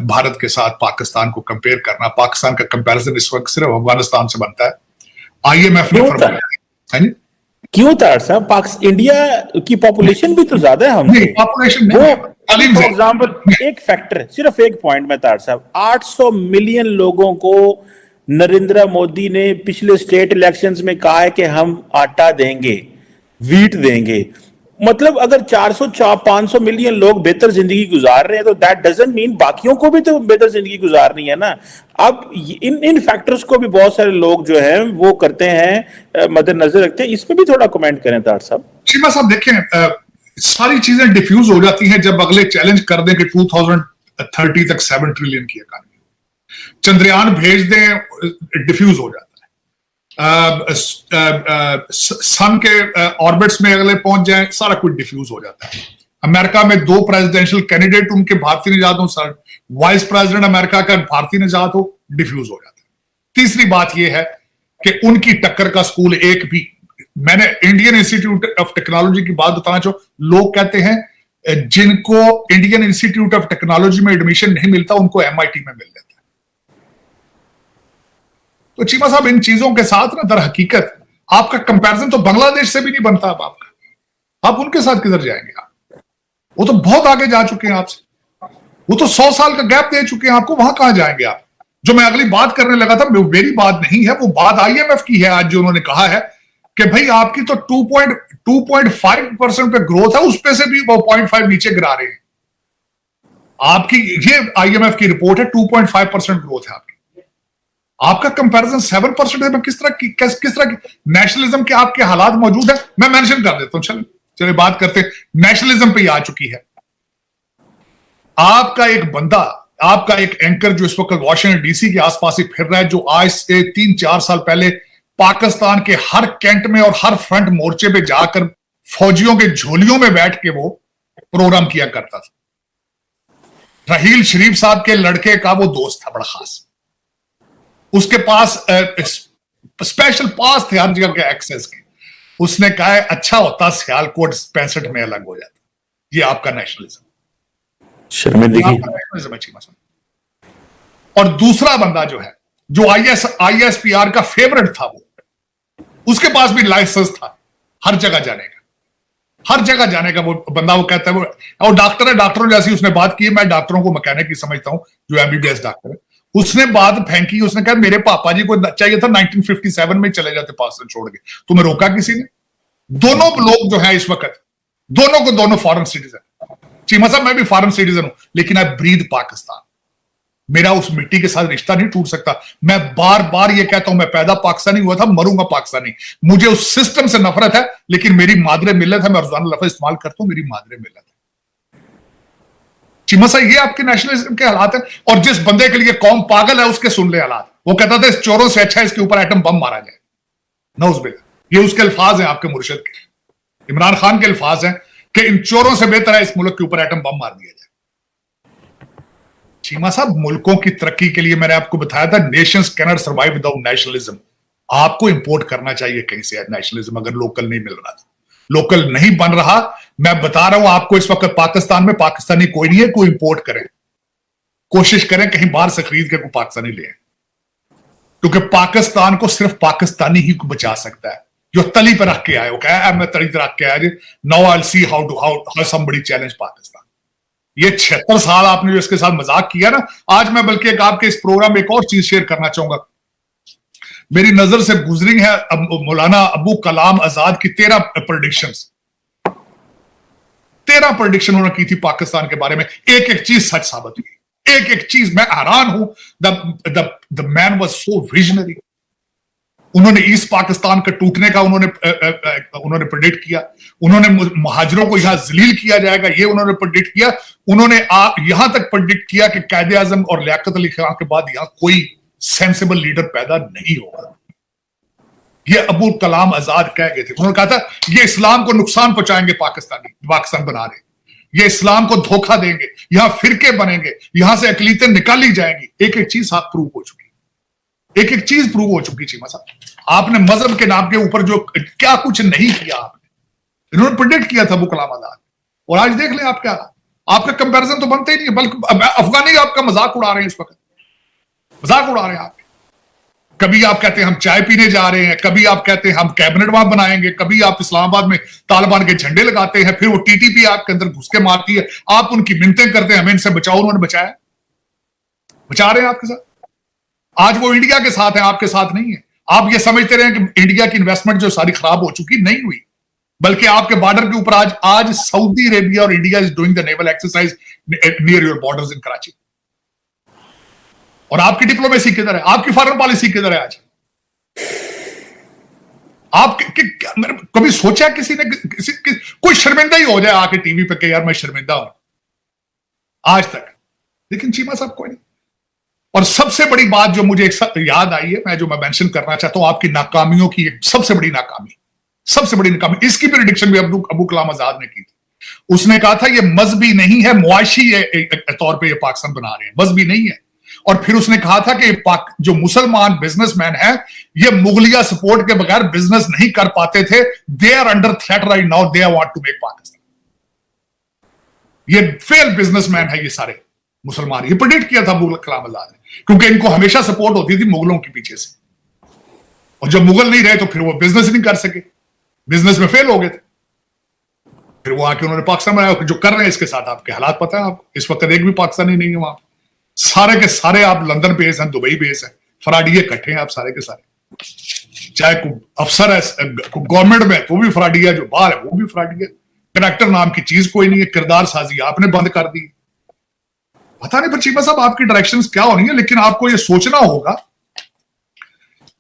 भारत के साथ पाकिस्तान को कंपेयर करना, पाकिस्तान का कंपैरिजन इस वक्त सिर्फ अफगानिस्तान से बनता है। IMF ने फरमाया है। क्यों तार साहब, इंडिया की पॉपुलेशन भी तो ज्यादा है हमसे। पॉपुलेशन फॉर एग्जाम्पल एक फैक्टर, सिर्फ एक पॉइंट में तार साहब, 800 मिलियन लोगों को नरेंद्र मोदी ने पिछले स्टेट इलेक्शंस में कहा है कि हम आटा देंगे, वीट देंगे। मतलब अगर 400-500 मिलियन लोग बेहतर जिंदगी गुजार रहे हैं तो दैट डजंट मीन बाकियों को भी तो बेहतर जिंदगी गुजारनी है ना। अब इन फैक्टर्स को भी बहुत सारे लोग जो हैं वो करते हैं, मद्देनजर रखते हैं। इस पे भी थोड़ा कमेंट करें तार साहब। शीमा साहब देखें, सारी चीजें डिफ्यूज हो जाती हैं जब अगले चैलेंज कर दें कि 2030 तक 7 ट्रिलियन की इकॉनमी, चंद्रयान भेज दें, डिफ्यूज हो जाता है। सन के ऑर्बिट्स में अगले पहुंच जाए, सारा कुछ डिफ्यूज हो जाता है। अमेरिका में 2 प्रेसिडेंशियल कैंडिडेट उनके भारतीय निजात हो, सर वाइस प्रेसिडेंट अमेरिका का भारतीय निजात हो, डिफ्यूज हो जाता है। तीसरी बात यह है कि उनकी टक्कर का स्कूल एक भी, मैंने इंडियन इंस्टीट्यूट ऑफ टेक्नोलॉजी की बात बताना चाहूं, लोग कहते हैं जिनको इंडियन इंस्टीट्यूट ऑफ टेक्नोलॉजी में एडमिशन नहीं मिलता उनको MIT में मिल जाता है। तो चीमा साहब इन चीजों के साथ ना दर हकीकत आपका कंपैरिजन तो बांग्लादेश से भी नहीं बनता। अब आपका, आप उनके साथ किधर जाएंगे? आप वो तो बहुत आगे जा चुके हैं आपसे, वो तो 100 साल का गैप दे चुके हैं आपको, वहां कहां जाएंगे आप? जो मैं अगली बात करने लगा था, मेरी बात नहीं है, वो बात IMF की है। आज जो उन्होंने कहा है कि भाई आपकी तो 2.5% पे ग्रोथ है, उस पे से भी वो 0.5 नीचे गिरा रहे हैं। आपकी ये IMF की रिपोर्ट है, 2.5% ग्रोथ है आपकी। आपका कंपैरिजन 7% है। किस तरह की नेशनलिज्म के आपके हालात मौजूद है, मैं मेंशन कर देता हूं। चलिए बात करते हैं, नेशनलिज्म पे आ चुकी है। आपका एक बंदा, आपका एक एंकर जो इस वक्त वॉशिंगटन DC के आसपास ही फिर रहा है, जो आज से 3-4 साल पहले पाकिस्तान के हर कैंट में और हर फ्रंट मोर्चे पे जाकर फौजियों के झोलियों में बैठ के वो प्रोग्राम किया करता था। रहील शरीफ साहब के लड़के का वो दोस्त था बड़ा खास, उसके पास स्पेशल पास थे हर जगह के एक्सेस के। उसने कहा है अच्छा होता सियालकोट 65 में अलग हो जाता। ये आपका नेशनलिज्म, शर्मिंदगी। और दूसरा बंदा जो है, जो ISPR का फेवरेट था, वो उसके पास भी लाइसेंस था हर जगह जाने का। वो बंदा वो कहता है, वो डॉक्टर है, डॉक्टरों जैसी उसने बात की। मैं डॉक्टरों को मैकेनिक ही समझता हूं, जो MBBS डॉक्टर है। उसने बात फेंकी, उसने कहा मेरे पापा जी को चाहिए था 1957 में चले जाते पाकिस्तान छोड़ के, तुम्हें रोका किसी ने? दोनों लोग जो है इस वक्त, दोनों फॉरेन सिटीजन। चीमा साहब मैं भी फॉरेन सिटीजन हूं, लेकिन आई ब्रीथ पाकिस्तान। मेरा उस मिट्टी के साथ रिश्ता नहीं टूट सकता। मैं बार बार ये कहता हूं, मैं पैदा पाकिस्तानी हुआ था, मरूंगा पाकिस्तानी। मुझे उस सिस्टम से नफरत है, लेकिन मेरी मादरे मिल्लत है। मैं रोजाना लफ्ज इस्तेमाल करता हूं, मेरी मादरे मिल्लत है। चीमा साहब ये आपके नेशनलिज्म के हालात है। और जिस बंदे के लिए कौम पागल है, उसके सुन ले हालात। वो कहता था इस चोरों से अच्छा इसके ऊपर एटम बम मारा जाए। नौज़बिल्लाह, ये उसके अल्फाज हैं, आपके मुर्शिद के, इमरान खान के अल्फाज हैं कि इन चोरों से बेहतर है इस मुल्क के ऊपर एटम बम मार दिया जाए। चीमा साहब मुल्कों की तरक्की के लिए मैंने आपको बताया था, Nations can not survive without nationalism. आपको इंपोर्ट करना चाहिए कहीं से नेशनलिज्म, अगर लोकल नहीं मिल रहा था, लोकल नहीं बन रहा। मैं बता रहा हूं आपको, इस वक्त पाकिस्तान में पाकिस्तानी कोई नहीं है, कोई इंपोर्ट करें, कोशिश करें कहीं बाहर से खरीद के कोई पाकिस्तानी ले, क्योंकि पाकिस्तान को सिर्फ पाकिस्तानी ही को बचा सकता है। जो तली पर रख के आए, वो कहा मैं तली पर रख के आया, now I will see how somebody challenge Pakistan. ये 76 साल आपने जो इसके साथ मजाक किया ना, आज मैं बल्कि एक आपके इस प्रोग्राम में एक और चीज शेयर करना चाहूंगा। मेरी नजर से गुजरी है मौलाना अबू कलाम आजाद की 13 प्रेडिक्शंस। 13 प्रेडिक्शन उन्होंने की थी पाकिस्तान के बारे में। एक एक चीज सच साबित हुई, एक एक चीज। मैं हैरान हूं, the man was so visionary. उन्होंने ईस्ट पाकिस्तान का टूटने का उन्होंने प्रेडिक्ट किया। उन्होंने मुहाजिरों को यहां जलील किया जाएगा, ये उन्होंने प्रेडिक्ट किया। उन्होंने यहां तक प्रेडिक्ट किया कि कायदे आजम और लियाकत अली खान के बाद यहां कोई सेंसिबल लीडर पैदा नहीं होगा। ये अबुल कलाम आजाद कह गए थे। उन्होंने कहा था ये इस्लाम को नुकसान पहुंचाएंगे, पाकिस्तान बना रहे, ये इस्लाम को धोखा देंगे, यहां फिरके बनेंगे, यहां से अकलीतें निकाली जाएंगी। एक एक चीज आप प्रूव हो चुकी, एक एक चीज प्रूव हो चुकी। चीमा साहब आपने मजहब के नाम के ऊपर जो क्या कुछ नहीं किया आपने, इन्होंने प्रेडिक्ट किया था अबू कलाम आजाद, और आज देख लें आप क्या। आपका कंपैरिजन तो बनता ही नहीं है, बल्कि अफगानी आपका मजाक उड़ा रहे हैं, इस वक्त मजाक उड़ा रहे हैं आप। कभी आप कहते हैं हम चाय पीने जा रहे हैं, कभी आप कहते हैं हम कैबिनेट वहां बनाएंगे, कभी आप इस्लामाबाद में तालिबान के झंडे लगाते हैं, फिर वो टीटीपी आपके अंदर घुस के मारती है, आप उनकी मिन्नतें करते हैं हमें इनसे बचाओ, उन्होंने बचाया, बचा रहे हैं आपके साथ। आज वो इंडिया के साथ है, आपके साथ नहीं है। आप ये समझते रहे कि इंडिया की इन्वेस्टमेंट जो सारी खराब हो चुकी, नहीं हुई, बल्कि आपके बॉर्डर के ऊपर आज सऊदी अरेबिया और India is doing the naval exercise near your borders in Karachi. और आपकी डिप्लोमेसी किधर है, आपकी फॉरेन पॉलिसी किधर है आज? आप कभी सोचा किसी ने कोई शर्मिंदा ही हो जाए आके टीवी पे कि यार मैं शर्मिंदा हूं, आज तक? लेकिन चीमा साहब कोई नहीं। और सबसे बड़ी बात जो मुझे याद आई है, मैं मेंशन करना चाहता हूं, आपकी नाकामियों की सबसे बड़ी नाकामी, इसकी प्रेडिक्शन भी अबू कलाम आजाद ने की थी। उसने कहा था ये मजहबी नहीं है, मुआशी तौर पे ये पाकिस्तान बना रहे हैं, मजहबी नहीं है। और फिर उसने कहा था कि जो मुसलमान बिजनेसमैन है ये मुगलिया सपोर्ट के बगैर बिजनेस नहीं कर पाते थे, they are under threat right now, they want to make Pakistan. ये फेल बिजनेसमैन है ये सारे मुसलमान, ये प्रेडिक्ट किया था अबू कलाम आजाद ने, क्योंकि इनको हमेशा सपोर्ट होती थी मुगलों के पीछे से, और जब मुगल नहीं रहे तो फिर वो बिजनेस नहीं कर सके, बिजनेस में फेल हो गए थे। फिर वो आके उन्होंने पाकिस्तान बनाया, जो कर रहे हैं इसके साथ आपके हालात पता है आपको। इस वक्त एक भी पाकिस्तानी नहीं है वहां, सारे के सारे आप लंदन बेस हैं, दुबई बेस है, फराडिये इकट्ठे हैं आप सारे के सारे। चाहे कोई अफसर है गवर्नमेंट में तो भी फराडिया, जो बाहर है वो भी फराडिया। करेक्टर नाम की चीज कोई नहीं है, किरदार साजी आपने बंद कर दी। पता नहीं पर चीमा साहब आपकी डायरेक्शंस क्या होनी है, लेकिन आपको ये सोचना होगा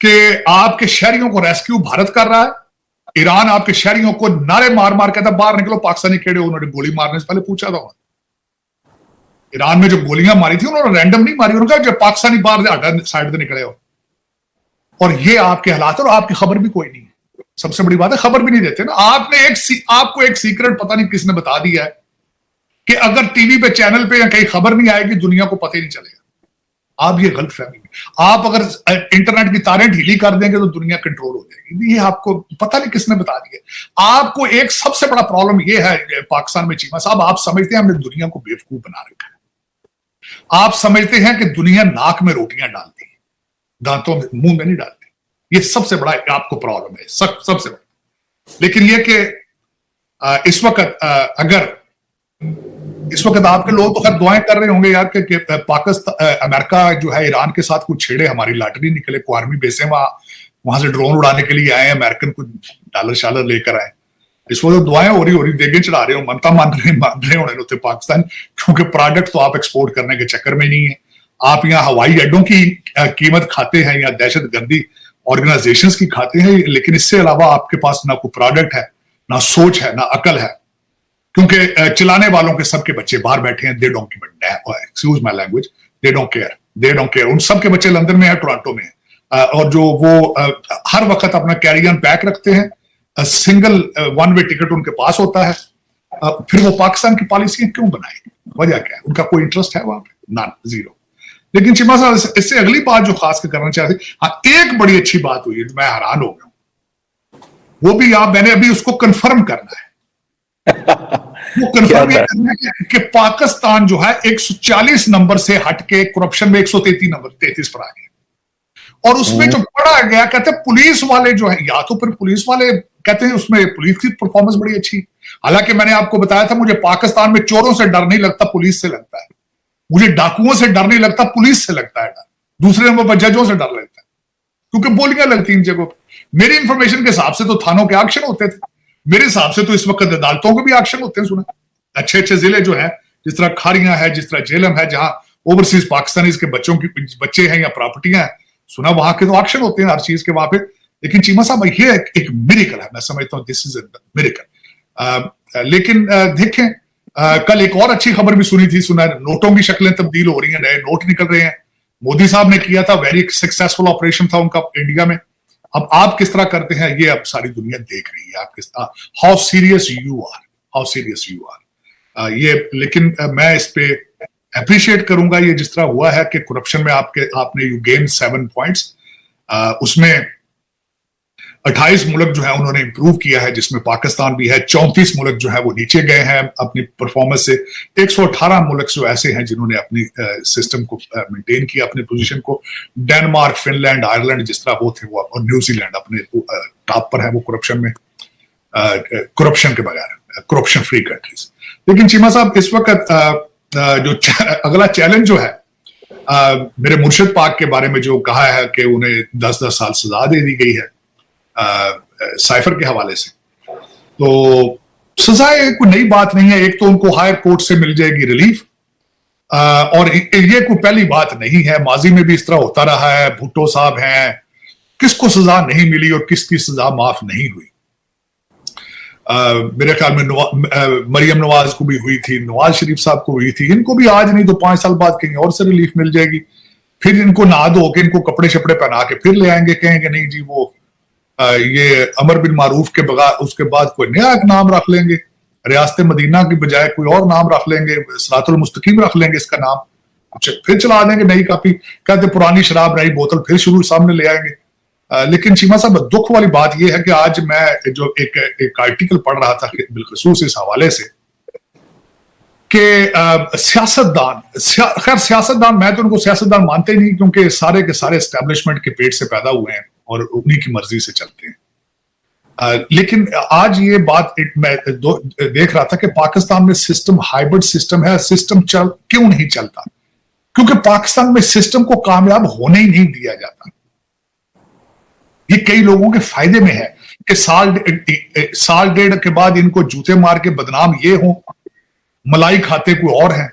कि आपके शहरियों को रेस्क्यू भारत कर रहा है। ईरान आपके शहरियों को नारे मार मार कहता बाहर निकलो, पाकिस्तानी खेड़े, उन्होंने गोली मारने से पहले पूछा था। ईरान में जो गोलियां मारी थी उन्होंने रैंडम नहीं मारी, उन्होंने कहा जब पाकिस्तानी बाहर साइड से निकले हो। और ये आपके हालात और आपकी खबर भी कोई नहीं है। सबसे बड़ी बात है खबर भी नहीं देते ना। आपको एक सीक्रेट पता नहीं किसने बता दिया है कि अगर टीवी पे चैनल पे या कहीं खबर नहीं आएगी दुनिया को पता ही नहीं चलेगा। आप ये गलत फहमी में, आप अगर इंटरनेट की तारें ढीली कर देंगे तो दुनिया कंट्रोल हो जाएगी। ये आपको पता नहीं किसने बता दिया। आपको एक सबसे बड़ा प्रॉब्लम ये है पाकिस्तान में चीमा साहब, आप समझते हैं हमने दुनिया को बेवकूफ बना रखा है। आप समझते हैं कि दुनिया नाक में रोटियां डालती है, दांतों में मुंह में नहीं डालती। ये सबसे बड़ा आपको प्रॉब्लम है, सबसे बड़ा। लेकिन यह कि इस वक्त आपके लोग तो खैर दुआएं कर रहे होंगे यार कि पाकिस्तान अमेरिका जो है ईरान के साथ कुछ छेड़े, हमारी लॉटरी निकले, को आर्मी बेसे वहां से ड्रोन उड़ाने के लिए आए, अमेरिकन कुछ डॉलर शालर लेकर आए। इस वजह दुआएं हो रही देगे चढ़ा रहे हो, मनता मान रहे होने पाकिस्तान, क्योंकि प्रोडक्ट तो आप एक्सपोर्ट करने के चक्कर में नहीं है। आप यहाँ हवाई अड्डों की कीमत खाते हैं या दहशतगर्दी ऑर्गेनाइजेशंस की खाते हैं, लेकिन इससे अलावा आपके पास ना कोई प्रोडक्ट है, ना सोच है, ना अकल है। क्योंकि चलाने वालों के सबके बच्चे बाहर बैठे हैं, they don't excuse my language, they don't care. उन सबके बच्चे लंदन में है, टोरंटो में है, और जो वो हर वक्त अपना कैरी ऑन पैक रखते हैं, सिंगल वन वे टिकट उनके पास होता है। फिर वो पाकिस्तान की पॉलिसियां क्यों बनाएंगे? वजह क्या है? उनका कोई इंटरेस्ट है वहां पे? ना, जीरो। लेकिन चिमा साहब इससे अगली बात जो खास कर करना चाहते, हाँ एक बड़ी अच्छी बात हुई है, मैं हैरान हो गया, वो भी मैंने अभी उसको कंफर्म करना है। वो कंफर्म ये करना है कि पाकिस्तान जो है 140 नंबर से हटके करप्शन में 133 पर आ गया। और उसमें जो पढ़ा गया, कहते हैं पुलिस वाले जो है, या तो फिर पुलिस वाले कहते हैं उसमें पुलिस की परफॉर्मेंस बड़ी अच्छी। हालांकि मैंने आपको बताया था मुझे पाकिस्तान में चोरों से डर नहीं लगता, पुलिस से लगता है। मुझे डाकुओं से डर नहीं लगता, पुलिस से लगता है डर। दूसरे नंबर पर जजों से डर लगता है, क्योंकि बोलियां लगती इन जगहों पर। मेरी इंफॉर्मेशन के हिसाब से तो थानों के एक्शन होते थे, मेरे हिसाब से तो इस वक्त अदालतों के भी एक्शन होते हैं। सुना अच्छे अच्छे जिले जो है, जिस तरह खारियां है, जिस तरह जेलम है, जहां ओवरसीज पाकिस्तानी के बच्चे हैं या प्रॉपर्टियां हैं, सुना वहां के तो एक्शन होते हैं हर चीज के वहां पे। लेकिन चीमा साहब ये एक मिरेकल है, मैं समझता हूं दिस इज अ मिरेकल। लेकिन देखें, कल एक और अच्छी खबर भी सुनी थी, सुना नोटों की शक्लें तब्दील हो रही हैं, नए नोट निकल रहे हैं। मोदी साहब ने किया था, वेरी सक्सेसफुल ऑपरेशन था उनका इंडिया में। अब आप किस तरह करते हैं ये अब सारी दुनिया देख रही है, आप हाउ सीरियस यू आर, ये। लेकिन मैं इस पे अप्रिशिएट करूंगा ये जिस तरह हुआ है कि करप्शन में आपने यू गेन 7 पॉइंट्स, उसमें 28 मुल्क जो है उन्होंने इंप्रूव किया है, जिसमें पाकिस्तान भी है। 34 मुल्क जो है वो नीचे गए हैं अपनी परफॉर्मेंस से। 118 मुल्क जो ऐसे हैं जिन्होंने अपनी सिस्टम को मेंटेन किया, अपनी पोजीशन को। डेनमार्क, फिनलैंड, आयरलैंड जिस तरह वो थे, वो और न्यूजीलैंड अपने टॉप पर है वो करप्शन में, करप्शन के बगैर, करप्शन फ्री कंट्रीज। लेकिन चीमा साहब, इस वक्त जो अगला चैलेंज जो है, मेरे मुर्शिद पाक के बारे में जो कहा है कि उन्हें 10-10 साल सजा दे दी गई है साइफर के हवाले से, तो सजाए कोई नई बात नहीं है। एक तो उनको हायर कोर्ट से मिल जाएगी रिलीफ, और ये कोई पहली बात नहीं है, माजी में भी इस तरह होता रहा है। भुट्टो साहब हैं, किसको सजा नहीं मिली और किसकी सजा माफ नहीं हुई। मेरे ख्याल में मरियम नवाज को भी हुई थी, नवाज शरीफ साहब को हुई थी। इनको भी आज नहीं तो 5 साल बाद कहीं और से रिलीफ मिल जाएगी। फिर इनको नहा धो के, इनको कपड़े शपड़े पहना के फिर ले आएंगे, कहेंगे नहीं जी वो ये अमर बिन मारूफ के बगैर उसके बाद कोई नया एक नाम रख लेंगे, रियासत मदीना की बजाय कोई और नाम रख लेंगे, सिरातुल मुस्तकीम रख लेंगे इसका नाम, फिर चला देंगे नई कॉपी, कहते पुरानी शराब नई बोतल फिर शुरू सामने ले आएंगे। लेकिन चीमा साहब, दुख वाली बात यह है कि आज मैं जो एक आर्टिकल पढ़ रहा था बिलखसूस इस हवाले से कि सियासतदान, खैर सियासतदान, मैं तो उनको सियासतदान मानते ही नहीं, क्योंकि सारे के सारे एस्टेब्लिशमेंट के पेट से पैदा हुए हैं और उन्हीं की मर्जी से चलते हैं। लेकिन आज ये बात मैं देख रहा था कि पाकिस्तान में सिस्टम हाइब्रिड सिस्टम है। सिस्टम क्यों नहीं चलता? क्योंकि पाकिस्तान में सिस्टम को कामयाब होने ही नहीं दिया जाता। ये कई लोगों के फायदे में है कि साल डेढ़ के बाद इनको जूते मार के बदनाम ये हो, मलाई खाते कोई और हैं,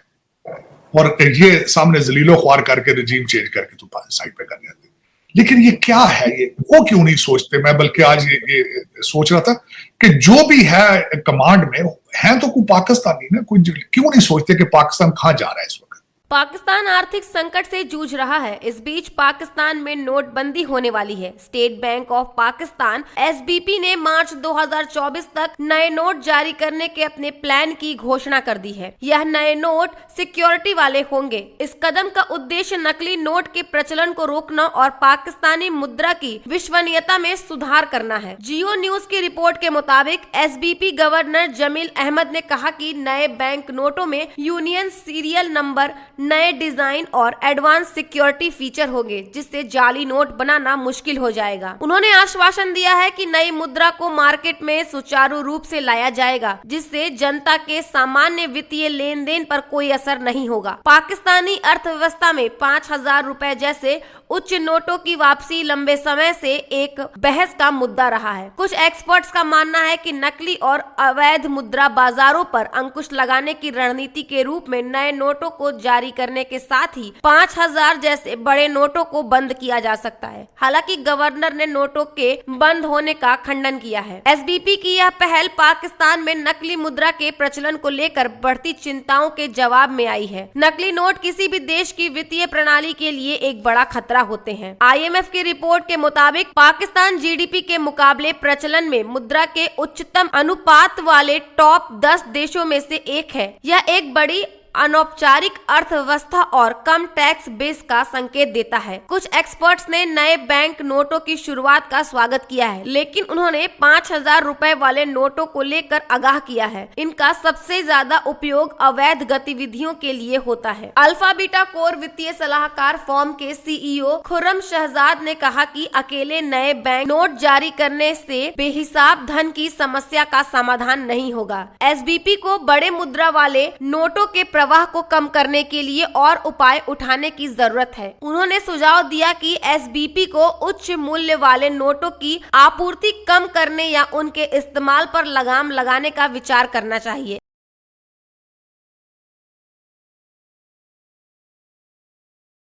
और ये सामने जलीलो ख्वार करके रजीम चेंज करके तो साइड पे कर देते। लेकिन ये क्या है, ये वो क्यों नहीं सोचते? मैं बल्कि आज ये सोच रहा था कि जो भी है कमांड में है तो कोई पाकिस्तानी ना, कोई क्यों नहीं सोचते कि पाकिस्तान कहां जा रहा है इस वक्त? पाकिस्तान आर्थिक संकट से जूझ रहा है। इस बीच पाकिस्तान में नोटबंदी होने वाली है। State bank of Pakistan (SBP) ने मार्च 2024 तक नए नोट जारी करने के अपने प्लान की घोषणा कर दी है। यह नए नोट सिक्योरिटी वाले होंगे। इस कदम का उद्देश्य नकली नोट के प्रचलन को रोकना और पाकिस्तानी मुद्रा की विश्वसनीयता में सुधार करना है। जियो न्यूज की रिपोर्ट के मुताबिक SBP गवर्नर जमील अहमद ने कहा कि नए बैंक नोटों में यूनियन सीरियल नंबर, नए डिजाइन और एडवांस सिक्योरिटी फीचर होंगे, जिससे जाली नोट बनाना मुश्किल हो जाएगा। उन्होंने आश्वासन दिया है कि नई मुद्रा को मार्केट में सुचारू रूप से लाया जाएगा, जिससे जनता के सामान्य वित्तीय लेन देन पर कोई असर नहीं होगा। पाकिस्तानी अर्थव्यवस्था में 5,000 रुपए जैसे उच्च नोटों की वापसी लंबे समय से एक बहस का मुद्दा रहा है। कुछ एक्सपर्ट्स का मानना है कि नकली और अवैध मुद्रा बाजारों पर अंकुश लगाने की रणनीति के रूप में नए नोटों को जारी करने के साथ ही 5,000 जैसे बड़े नोटों को बंद किया जा सकता है। हालांकि गवर्नर ने नोटों के बंद होने का खंडन किया है। SBP की यह पहल पाकिस्तान में नकली मुद्रा के प्रचलन को लेकर बढ़ती चिंताओं के जवाब में आई है। नकली नोट किसी भी देश की वित्तीय प्रणाली के लिए एक बड़ा खतरा होते हैं। IMF की रिपोर्ट के मुताबिक पाकिस्तान GDP के मुकाबले प्रचलन में मुद्रा के उच्चतम अनुपात वाले टॉप 10 देशों में से एक है। यह एक बड़ी अनौपचारिक अर्थव्यवस्था और कम टैक्स बेस का संकेत देता है। कुछ एक्सपर्ट्स ने नए बैंक नोटों की शुरुआत का स्वागत किया है, लेकिन उन्होंने 5,000 रुपए वाले नोटों को लेकर आगाह किया है। इनका सबसे ज्यादा उपयोग अवैध गतिविधियों के लिए होता है। अल्फा बीटा कोर वित्तीय सलाहकार फर्म के CEO खुर्रम शहजाद ने कहा कि अकेले नए बैंक नोट जारी करने से बेहिसाब धन की समस्या का समाधान नहीं होगा। SBP को बड़े मुद्रा वाले नोटों के प्रवाह को कम करने के लिए और उपाय उठाने की जरूरत है। उन्होंने सुझाव दिया कि SBP को उच्च मूल्य वाले नोटों की आपूर्ति कम करने या उनके इस्तेमाल पर लगाम लगाने का विचार करना चाहिए।